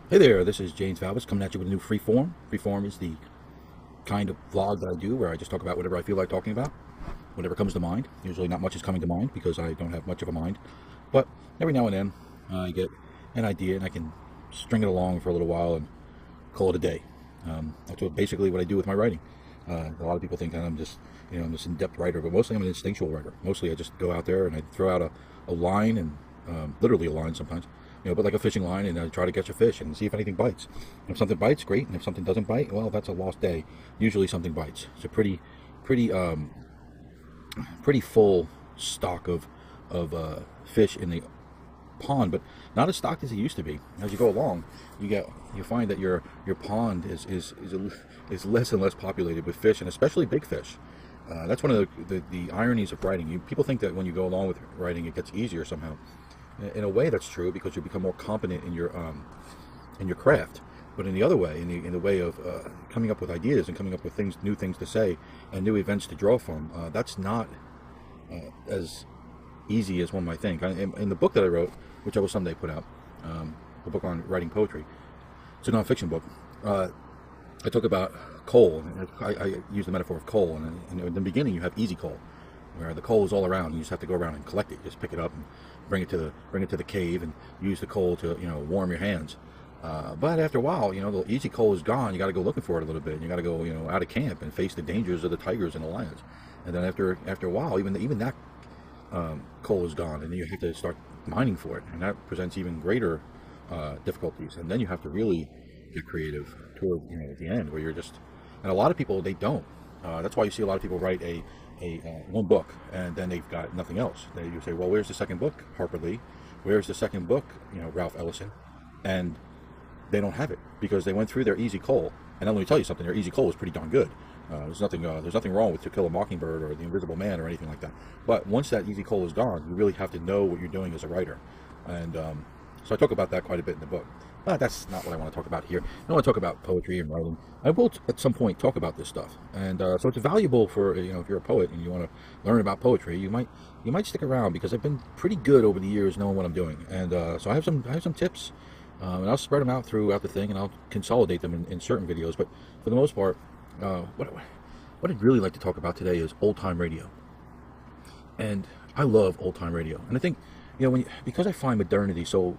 Hey there, this is James Valvis coming at you with a new Freeform. Freeform is the kind of vlog that I do where I just talk about whatever I feel like talking about, whatever comes to mind. Usually not much is coming to mind because I don't have much of a mind. But every now and then I get an idea and I can string it along for a little while and call it a day. Basically what I do with my writing. A lot of people think that I'm just, I'm this in-depth writer, but mostly I'm an instinctual writer. Mostly I just go out there and I throw out a line and literally a line sometimes, but like a fishing line, and I try to catch a fish and see if anything bites. If something bites, great, and if something doesn't bite, well, that's a lost day. Usually something bites. It's a pretty, pretty full stock of fish in the pond, but not as stocked as it used to be. As you go along, you find that your pond is less and less populated with fish, and especially big fish. That's one of the ironies of writing. People think that when you go along with writing, it gets easier somehow. In a way, that's true because you become more competent in your craft. But in the other way, in the way of coming up with ideas and coming up with new things to say, and new events to draw from, that's not as easy as one might think. In the book that I wrote, which I will someday put out, the book on writing poetry, it's a nonfiction book. I talk about coal. I use the metaphor of coal, and in the beginning you have easy coal, where the coal is all around. You just have to go around and collect it. Just pick it up and bring it to the cave and use the coal to warm your hands. But after a while, the easy coal is gone. You got to go looking for it a little bit. And you got to go out of camp and face the dangers of the tigers and the lions. And then after a while, even that coal is gone, and then you have to start mining for it, and that presents even greater difficulties. And then you have to really get creative toward at the end, where you're just. And a lot of people, they don't. That's why you see a lot of people write a one book and then they've got nothing else. You say, well, where's the second book, Harper Lee? Where's the second book, Ralph Ellison? And they don't have it because they went through their easy coal. And let me tell you something, their easy coal was pretty darn good. There's nothing wrong with To Kill a Mockingbird or The Invisible Man or anything like that. But once that easy coal is gone, you really have to know what you're doing as a writer. And so I talk about that quite a bit in the book. That's not what I want to talk about here. I want to talk about poetry and writing. I will at some point talk about this stuff, and so it's valuable for if you're a poet and you want to learn about poetry. You might stick around because I've been pretty good over the years knowing what I'm doing, and so I have some tips, and I'll spread them out throughout the thing, and I'll consolidate them in certain videos. But for the most part, what I'd really like to talk about today is old time radio, and I love old time radio, and I think because I find modernity so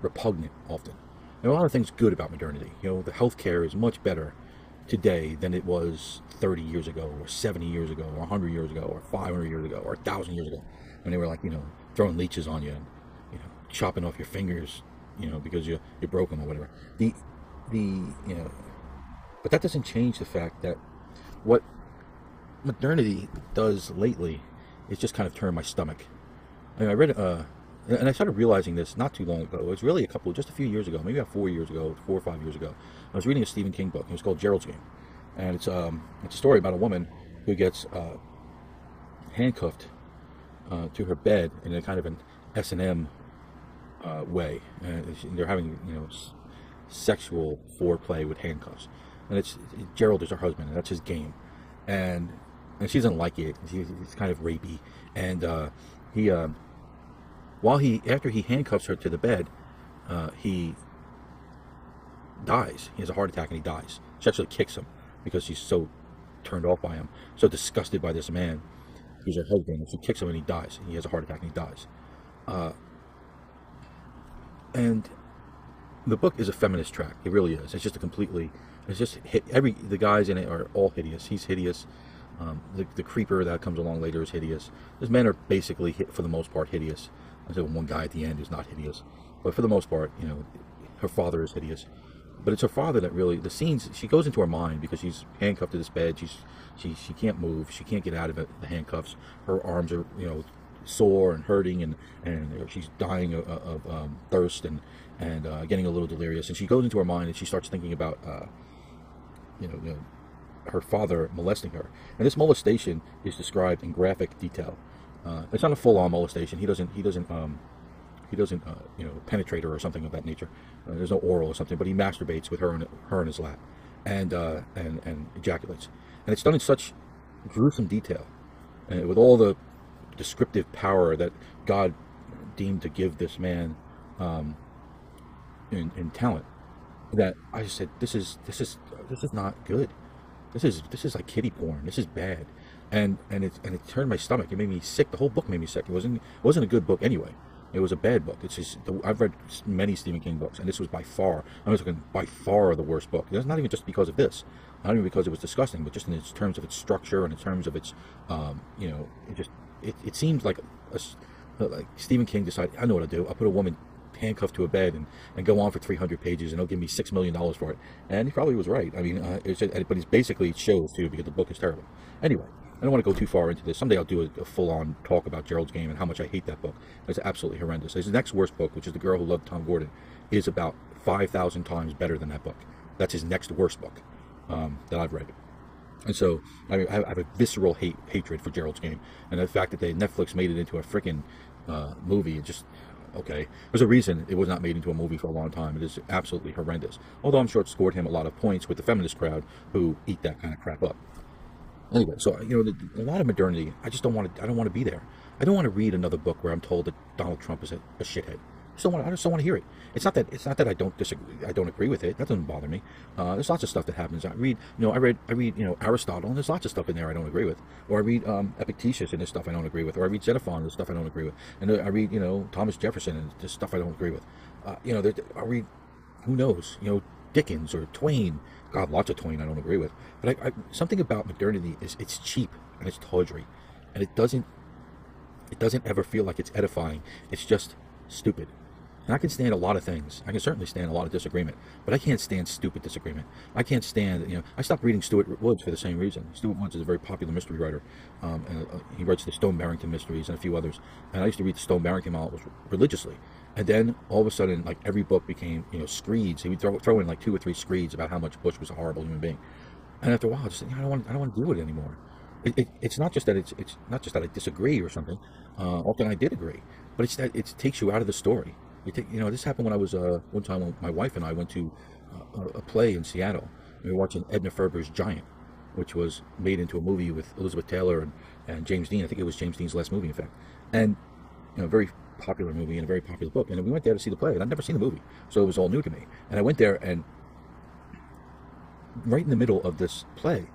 repugnant often. There are a lot of things good about modernity. The healthcare is much better today than it was 30 years ago, or 70 years ago, or 100 years ago, or 500 years ago, or 1,000 years ago, when they were like, throwing leeches on you and, chopping off your fingers, because you broke them or whatever. But that doesn't change the fact that what modernity does lately is just kind of turn my stomach. I read and I started realizing this not too long ago. It was really just a few years ago, maybe about 4 years ago, 4 or 5 years ago. I was reading a Stephen King book. It was called Gerald's Game, and it's a story about a woman who gets handcuffed to her bed in a kind of an S&M way. And they're having sexual foreplay with handcuffs, and Gerald is her husband, and that's his game, and she doesn't like it. It's kind of rapey, and after he handcuffs her to the bed, he dies. He has a heart attack and he dies. She actually kicks him because she's so turned off by him, so disgusted by this man who's her husband. And she kicks him and he dies. He has a heart attack and he dies. And the book is a feminist track. It really is. The guys in it are all hideous. He's hideous. The creeper that comes along later is hideous. These men are basically, for the most part, hideous. There's one guy at the end who's not hideous, but for the most part, her father is hideous. But it's her father that really, the scenes, she goes into her mind because she's handcuffed to this bed. She can't move. She can't get out of the handcuffs. Her arms are sore and hurting, and she's dying of thirst and getting a little delirious. And she goes into her mind and she starts thinking about her father molesting her. And this molestation is described in graphic detail. It's not a full-on molestation. He doesn't penetrate her or something of that nature. There's no oral or something, but he masturbates with her in his lap, and ejaculates. And it's done in such gruesome detail, and with all the descriptive power that God deemed to give this man in talent that I just said, this is not good. This is like kiddie porn. This is bad, and it turned my stomach. It made me sick. The whole book made me sick. It wasn't a good book anyway. It was a bad book. It's just I've read many Stephen King books, and this was I was looking by far the worst book. It's not even just because of this, not even because it was disgusting, but just in its terms of its structure and in terms of its, it seemed like like Stephen King decided, I know what I'll do. I'll put a woman handcuffed to a bed and go on for 300 pages, and he'll give me $6 million for it. And he probably was right. I mean, but it's basically, it shows too, because the book is terrible. Anyway, I don't want to go too far into this. Someday I'll do a full-on talk about Gerald's Game and how much I hate that book. It's absolutely horrendous. His next worst book, which is The Girl Who Loved Tom Gordon, is about 5,000 times better than that book. That's his next worst book that I've read. And so I have a visceral hatred for Gerald's Game, and the fact that Netflix made it into a freaking movie, just okay. There's a reason it was not made into a movie for a long time. It is absolutely horrendous. Although I'm sure it scored him a lot of points with the feminist crowd who eat that kind of crap up. Anyway, so a lot of modernity. I just don't want to. I don't want to be there. I don't want to read another book where I'm told that Donald Trump is a shithead. I just don't want to hear it. It's not that I don't disagree. I don't agree with it. That doesn't bother me. There's lots of stuff that happens. I read Aristotle, and there's lots of stuff in there I don't agree with. Or I read Epictetus, and there's stuff I don't agree with. Or I read Xenophon, and there's stuff I don't agree with. And I read Thomas Jefferson, and there's stuff I don't agree with. I read, who knows, Dickens or Twain. God, lots of Twain I don't agree with. But something about modernity is it's cheap and it's tawdry, and it doesn't ever feel like it's edifying. It's just stupid. And I can stand a lot of things. I can certainly stand a lot of disagreement, but I can't stand stupid disagreement. I can't stand, I stopped reading Stuart Woods for the same reason. Stuart Woods is a very popular mystery writer. And he writes the Stone Barrington mysteries and a few others. And I used to read the Stone Barrington novels religiously. And then all of a sudden, like every book became, screeds. He would throw in like 2 or 3 screeds about how much Bush was a horrible human being. And after a while, I just said, I don't want to deal with it anymore. It's not just that it's not just that I disagree or something. Often I did agree, but it's that it takes you out of the story. This happened when I was one time when my wife and I went to a play in Seattle. We were watching Edna Ferber's Giant, which was made into a movie with Elizabeth Taylor and James Dean. I think it was James Dean's last movie, in fact. And a very popular movie and a very popular book. And we went there to see the play, and I'd never seen the movie, so it was all new to me. And I went there, and right in the middle of this play,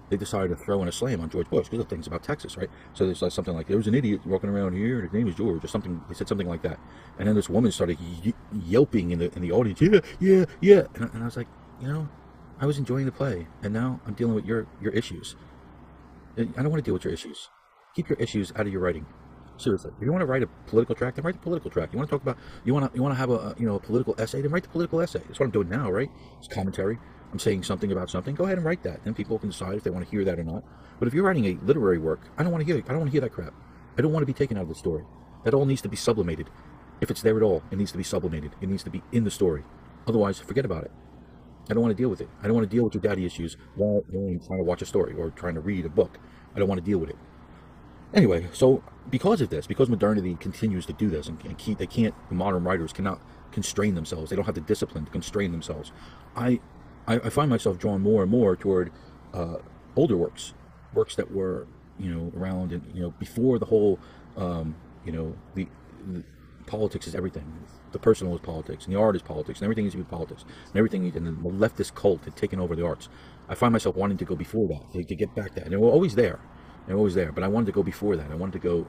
they decided to throw in a slam on George Bush because the thing's about Texas, right? So there's like something like, there was an idiot walking around here, and his name is George, or something. They said something like that, and then this woman started yelping in the audience, yeah, and I was like, I was enjoying the play, and now I'm dealing with your issues. I don't want to deal with your issues. Keep your issues out of your writing. Seriously, if you want to write a political tract, then write a political tract. You want to talk about, you want to have a political essay, then write the political essay. That's what I'm doing now, right? It's commentary. I'm saying something about something. Go ahead and write that. Then people can decide if they want to hear that or not. But if you're writing a literary work, I don't want to hear that crap. I don't want to be taken out of the story. That all needs to be sublimated. If it's there at all, it needs to be sublimated. It needs to be in the story. Otherwise, forget about it. I don't want to deal with it. I don't want to deal with your daddy issues while you're trying to watch a story or trying to read a book. I don't want to deal with it. Anyway, so because of this, because modernity continues to do this, and modern writers cannot constrain themselves. They don't have the discipline to constrain themselves. I find myself drawn more and more toward older works that were, around and before the whole, the politics is everything. The personal is politics, and the art is politics, and everything needs to be politics, and everything. And the leftist cult had taken over the arts. I find myself wanting to go before that, to get back that, and they were always there. They're always there, but I wanted to go before that. I wanted to go,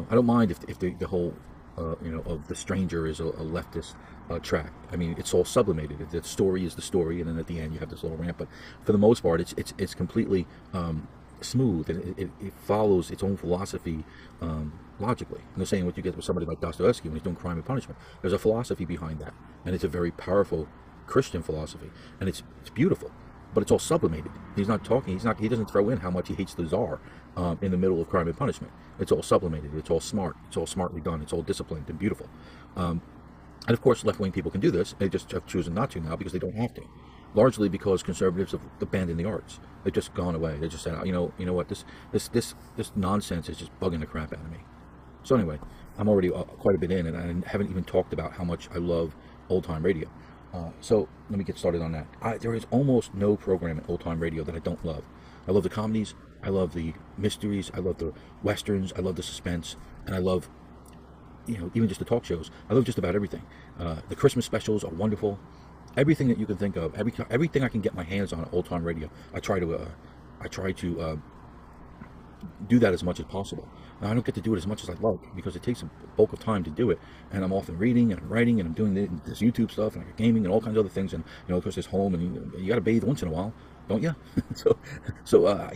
I don't mind if the whole, of The Stranger is a leftist track. I mean, it's all sublimated. The story is the story, and then at the end you have this little rant. But for the most part, it's completely smooth, and it follows its own philosophy logically. And the same what you get with somebody like Dostoevsky when he's doing Crime and Punishment. There's a philosophy behind that, and it's a very powerful Christian philosophy, and it's beautiful. But it's all sublimated. He's not talking. He doesn't throw in how much he hates the Tsar in the middle of Crime and Punishment. It's all sublimated. It's all smart. It's all smartly done. It's all disciplined and beautiful. And of course, left-wing people can do this. They just have chosen not to now because they don't have to. Largely because conservatives have abandoned the arts. They've just gone away. They just said, you know what, this nonsense is just bugging the crap out of me. So anyway, I'm already quite a bit in, and I haven't even talked about how much I love old-time radio. So let me get started on that. There is almost no program in old-time radio that I don't love. I love the comedies, I love the mysteries, I love the westerns, I love the suspense, and I love even just the talk shows. I love just about everything. The Christmas specials are wonderful. Everything that you can think of, everything I can get my hands on old time radio, I try to do that as much as possible. Now, I don't get to do it as much as I'd like because it takes a bulk of time to do it, and I'm often reading and I'm writing and I'm doing this YouTube stuff and I got gaming and all kinds of other things, and of course there's home, and you got to bathe once in a while, don't you? so I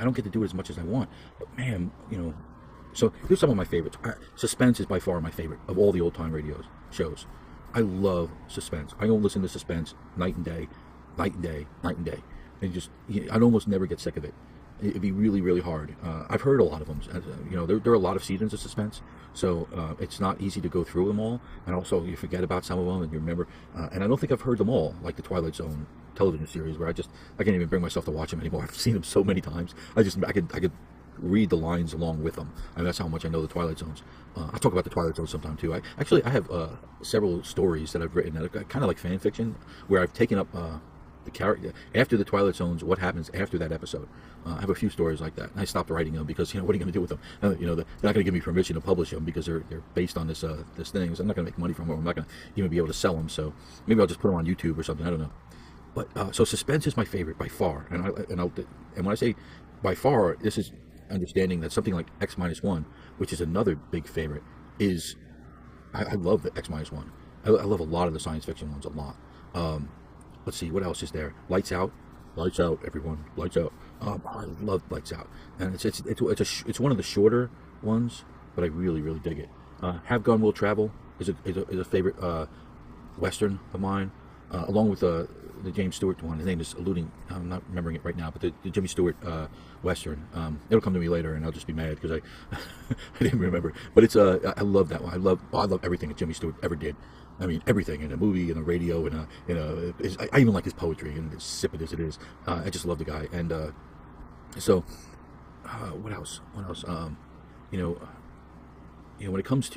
don't get to do it as much as I want, but man, so here's some of my favorites. Suspense is by far my favorite of all the old time radio shows. I love Suspense. I don't listen to Suspense night and day, night and day, night and day. I'd almost never get sick of it. It'd be really, really hard. I've heard a lot of them. There are a lot of seasons of Suspense, so it's not easy to go through them all. And also, you forget about some of them, and you remember. And I don't think I've heard them all, like the Twilight Zone television series, where I can't even bring myself to watch them anymore. I've seen them so many times. I could read the lines along with them. I mean, that's how much I know the Twilight Zones. I'll talk about the Twilight Zone sometime too. I have several stories that I've written that are kind of like fan fiction, where I've taken up the character after the Twilight Zones. What happens after that episode? I have a few stories like that, and I stopped writing them because what are you going to do with them? They're not going to give me permission to publish them because they're based on this thing. So I'm not going to make money from them. I'm not going to even be able to sell them. So maybe I'll just put them on YouTube or something. I don't know. But so Suspense is my favorite by far, and when I say by far, this is understanding that something like X-1, which is another big favorite, is I love the X-1. I love a lot of the science fiction ones a lot. Let's see, what else is there? Lights Out, everyone, Lights Out. I love Lights Out, and it's one of the shorter ones, but I really, really dig it. Have Gun Will Travel is a favorite Western of mine, along with the James Stewart one. His name is eluding. I'm not remembering it right now, but the Jimmy Stewart Western. It'll come to me later, and I'll just be mad because I didn't remember. But it's I love that one. I love everything that Jimmy Stewart ever did. I mean, everything in a movie, in a radio, I even like his poetry, and as insipid as it is. I just love the guy. And what else? When it comes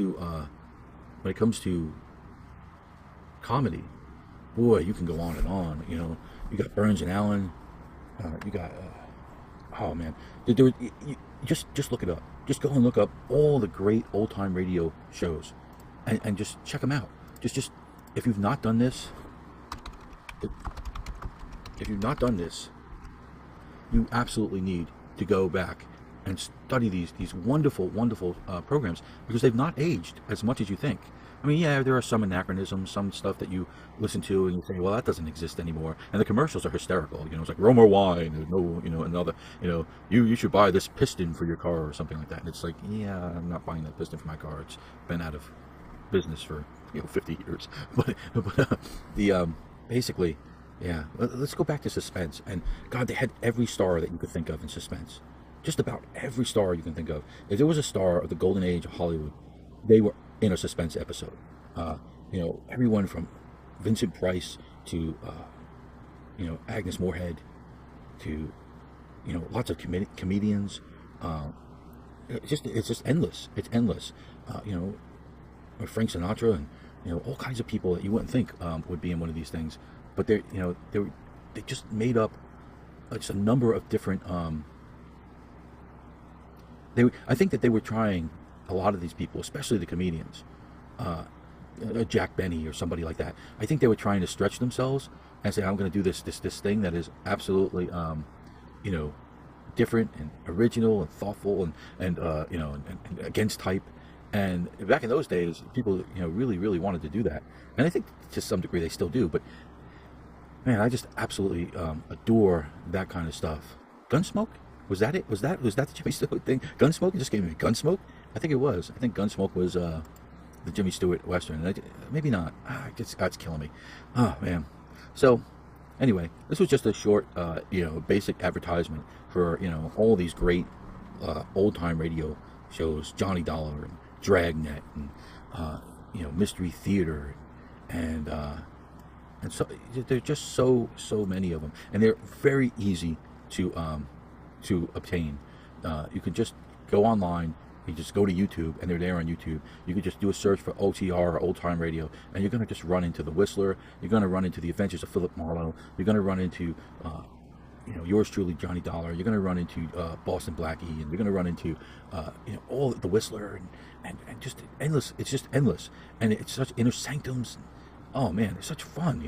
to comedy, boy, you can go on and on. You got Burns and Allen. You got oh man, just look it up. Just go and look up all the great old time radio shows, and just check them out. Just if you've not done this, you absolutely need to go back and study these wonderful programs, because they've not aged as much as you think. I mean, yeah, there are some anachronisms, some stuff that you listen to and you say, well, that doesn't exist anymore. And the commercials are hysterical. It's like Roma wine, another, you should buy this piston for your car or something like that. And it's like, yeah, I'm not buying that piston for my car. It's been out of business for 50 years. But basically, yeah. Let's go back to Suspense. And God, they had every star that you could think of in Suspense. Just about every star you can think of. If there was a star of the golden age of Hollywood, they were in a Suspense episode. Everyone from Vincent Price to Agnes Moorehead to lots of comedians. It's just endless. It's endless. Frank Sinatra and all kinds of people that you wouldn't think would be in one of these things, but they just made up just a number of different. I think that they were trying, a lot of these people, especially the comedians, Jack Benny or somebody like that. I think they were trying to stretch themselves and say, I'm going to do this thing that is absolutely, different and original and thoughtful and against type. And back in those days, people, really, really wanted to do that. And I think to some degree they still do. But man, I just absolutely adore that kind of stuff. Gunsmoke? Was that it? Was that the Jimmy Stewart thing? Gunsmoke? It just gave me Gunsmoke? I think it was. I think Gunsmoke was the Jimmy Stewart Western. Maybe not. It's killing me. Oh, man. So, anyway, this was just a short, basic advertisement for, all these great old-time radio shows. Johnny Dollar and Dragnet and, Mystery Theater. And so, there's just so many of them. And they're very easy to obtain. You can just go online. You just go to YouTube, and they're there on YouTube. You can just do a search for OTR, Old Time Radio, and you're going to just run into The Whistler. You're going to run into The Adventures of Philip Marlowe. You're going to run into, yours truly, Johnny Dollar. You're going to run into Boston Blackie, and you're going to run into all the Whistler, and just endless. It's just endless, and it's such inner sanctums. Oh man, it's such fun,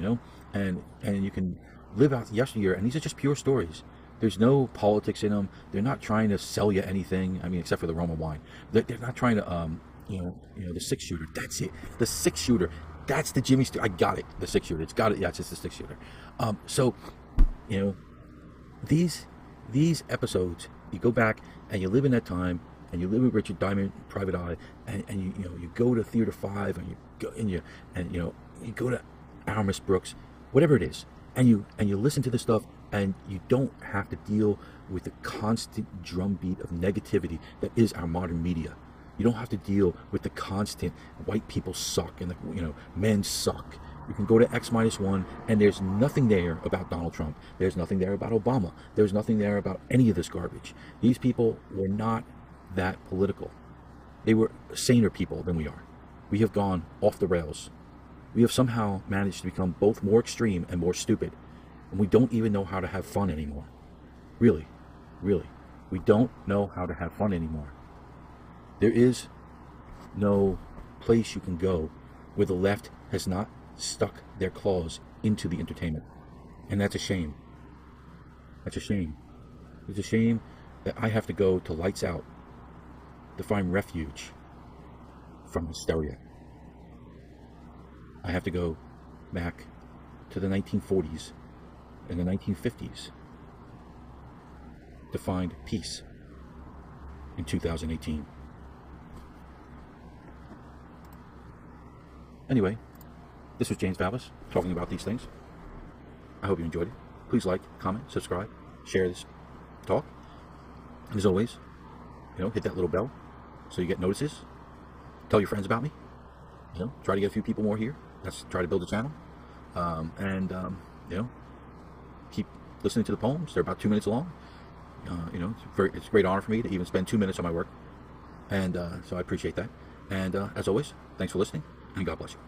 and you can live out yesteryear, and these are just pure stories. There's no politics in them. They're not trying to sell you anything. I mean, except for the Roma wine. They're not trying to, the 6-shooter. That's it. The 6-shooter. That's the Jimmy. I got it. The 6-shooter. It's got it. Yeah, it's just the 6-shooter. So, these episodes, you go back and you live in that time, and you live with Richard Diamond, Private Eye, and you go to Theater 5, and you go you go to Aramis Brooks, whatever it is, and you listen to this stuff, and you don't have to deal with the constant drumbeat of negativity that is our modern media. You don't have to deal with the constant white people suck and men suck. You can go to X-1, and there's nothing there about Donald Trump. There's nothing there about Obama. There's nothing there about any of this garbage. These people were not that political. They were saner people than we are. We have gone off the rails. We have somehow managed to become both more extreme and more stupid. And we don't even know how to have fun anymore. Really, really. We don't know how to have fun anymore. There is no place you can go where the left has not stuck their claws into the entertainment. And that's a shame. That's a shame. It's a shame that I have to go to Lights Out to find refuge from hysteria. I have to go back to the 1940s and the 1950s to find peace in 2018. Anyway, this was James Valvis talking about these things. I hope you enjoyed it. Please like, comment, subscribe, share this talk. And as always, hit that little bell so you get notices. Tell your friends about me. Try to get a few people more here. Let's try to build a channel. Keep listening to the poems. They're about 2 minutes long. It's a great honor for me to even spend 2 minutes on my work. And so I appreciate that. And as always, thanks for listening, and God bless you.